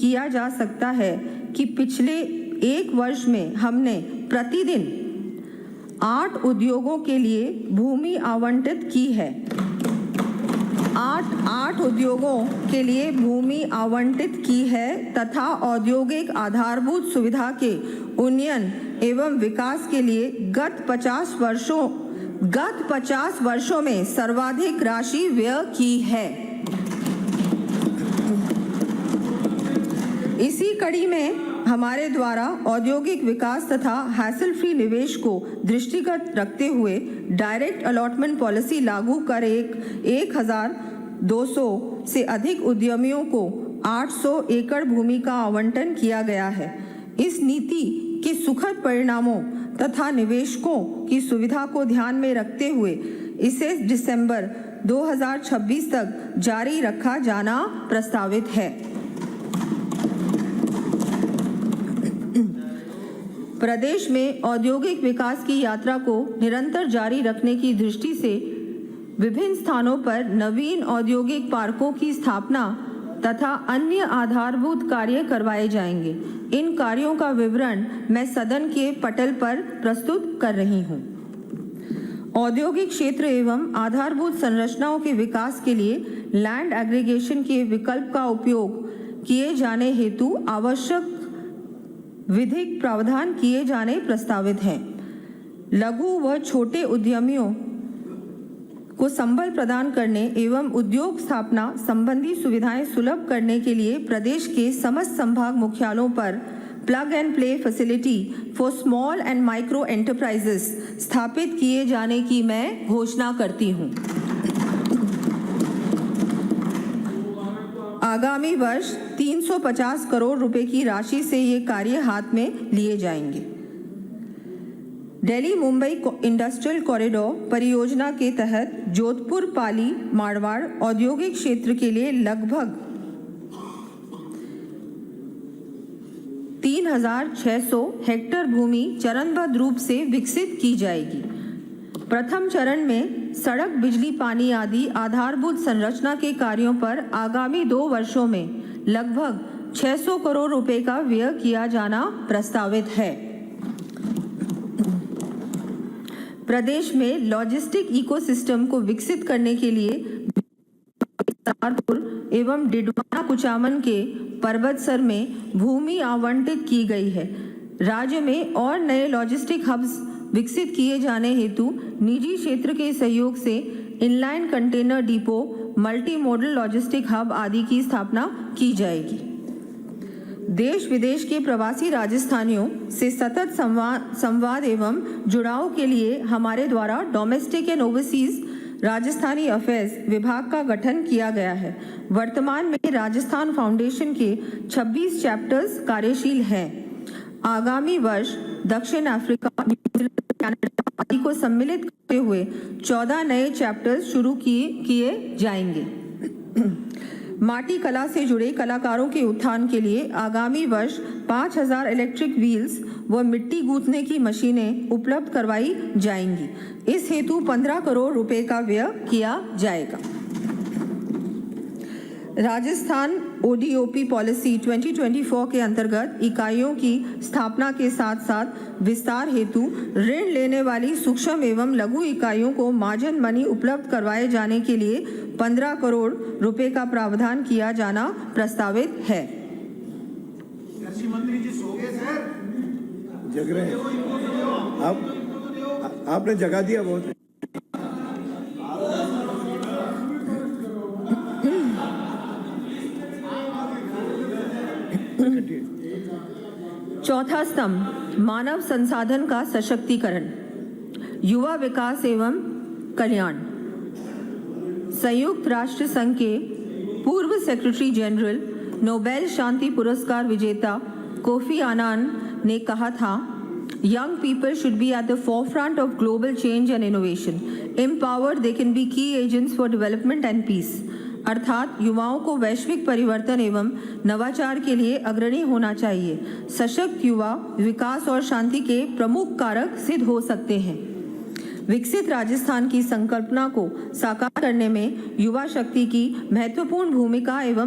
किया जा सकता है कि पिछले 1 वर्ष में हमने प्रतिदिन 8 उद्योगों के लिए भूमि आवंटित की है। 8 उद्योगों के लिए भूमि आवंटित की है तथा औद्योगिक आधारभूत सुविधा के उन्नयन एवं विकास के लिए गत 50 वर्षों में सर्वाधिक राशि व्यय की है। इसी कड़ी में हमारे द्वारा औद्योगिक विकास तथा हैसल फ्री निवेश को दृष्टिगत रखते हुए डायरेक्ट अलॉटमेंट पॉलिसी लागू कर 1200 से अधिक उद्यमियों को 800 एकड़ भूमि का आवंटन किया गया है। इस नीति के सुखद परिणामों तथा निवेशकों की सुविधा को ध्यान में रखते हुए इसे दिसंबर 2026 तक जारी रखा जाना प्रस्तावित है। प्रदेश में औद्योगिक विकास की यात्रा को निरंतर जारी रखने की दृष्टि से विभिन्न स्थानों पर नवीन औद्योगिक पार्कों की स्थापना तथा अन्य आधारभूत कार्य करवाए जाएंगे। इन कार्यों का विवरण मैं सदन के पटल पर प्रस्तुत कर रही हूँ। औद्योगिक क्षेत्र एवं आधारभूत संरचनाओं के विकास के लिए लैंड एग्रीगेशन के विकल्प का उपयोग किए जाने हेतु आवश्यक विधिक प्रावधान किए जाने प्रस्तावित हैं। लघु व छोटे उद्यमियों को संबल प्रदान करने एवं उद्योग स्थापना संबंधी सुविधाएं सुलभ करने के लिए प्रदेश के समस्त संभाग मुख्यालयों पर plug and play facility for small and micro enterprises स्थापित किए जाने की मैं घोषणा करती हूं। आगामी वर्ष 350 करोड़ रुपए की राशि से ये कार्य हाथ में लिए जाएंगे। दिल्ली मुंबई इंडस्ट्रियल कॉरिडोर परियोजना के तहत जोधपुर पाली मारवाड़ औद्योगिक क्षेत्र के लिए लगभग 3600 हेक्टेयर भूमि चरणबद्ध रूप से विकसित की जाएगी। प्रथम चरण में सड़क, बिजली, पानी आदि आधारभूत संरचना के कार्यों पर आगामी 2 वर्षों में लगभग 600 करोड़ रुपए का व्यय किया जाना प्रस्तावित है। प्रदेश में लॉजिस्टिक इकोसिस्टम को विकसित करने के लिए सहारनपुर एवं डिडवाना कुचामन के पर्वतसर में भूमि आवंटित की गई है। राज्य में और नए लॉजिस्टिक हब्स विकसित किए जाने हेतु निजी क्षेत्र के सहयोग से inline container depot, multi modal logistic hub आदि की स्थापना की जाएगी। देश विदेश के प्रवासी राजस्थानियों से सतत संवाद एवं जुड़ाव के लिए हमारे द्वारा domestic and overseas Rajasthani affairs विभाग का गठन किया गया है। वर्तमान में राजस्थान फाउंडेशन के 26 चैप्टर्स कार्यशील हैं। आगामी वर्ष दक्षिण अफ्रीका, न्यूजीलैंड, कनाडा आदि को सम्मिलित करते हुए 14 नए चैप्टर्स शुरू किए जाएंगे। माटी कला से जुड़े कलाकारों के उत्थान के लिए आगामी वर्ष 5000 इलेक्ट्रिक व्हील्स व मिट्टी गूंथने की मशीनें उपलब्ध करवाई जाएंगी। इस हेतु 15 करोड़ रुपए का व्यय किया जाएगा। राजस्थान ओडीओपी पॉलिसी 2024 के अंतर्गत इकाइयों की स्थापना के साथ साथ विस्तार हेतु ऋण लेने वाली सूक्ष्म एवं लघु इकाइयों को मार्जिन मनी उपलब्ध करवाए जाने के लिए 15 करोड़ रुपए का प्रावधान किया जाना प्रस्तावित है। कृषि मंत्री जी सो गए सर? जग रहे हैं। आपने जगा दिया बहुत। चौथा स्तंभ मानव संसाधन का सशक्तिकरण, युवा विकास एवं कल्याण। संयुक्त राष्ट्र संघ के पूर्व सेक्रेटरी जनरल, नोबेल शांति पुरस्कार विजेता कोफी अन्नान ने कहा था, Young people should be at the forefront of global change and innovation. Empowered, they can be key agents for development and peace. अर्थात युवाओं को वैश्विक परिवर्तन एवं नवाचार के लिए अग्रणी होना चाहिए। सशक्त युवा विकास और शांति के प्रमुख कारक सिद्ध हो सकते हैं। विकसित राजस्थान की संकल्पना को साकार करने में युवा शक्ति की महत्वपूर्ण भूमिका एवं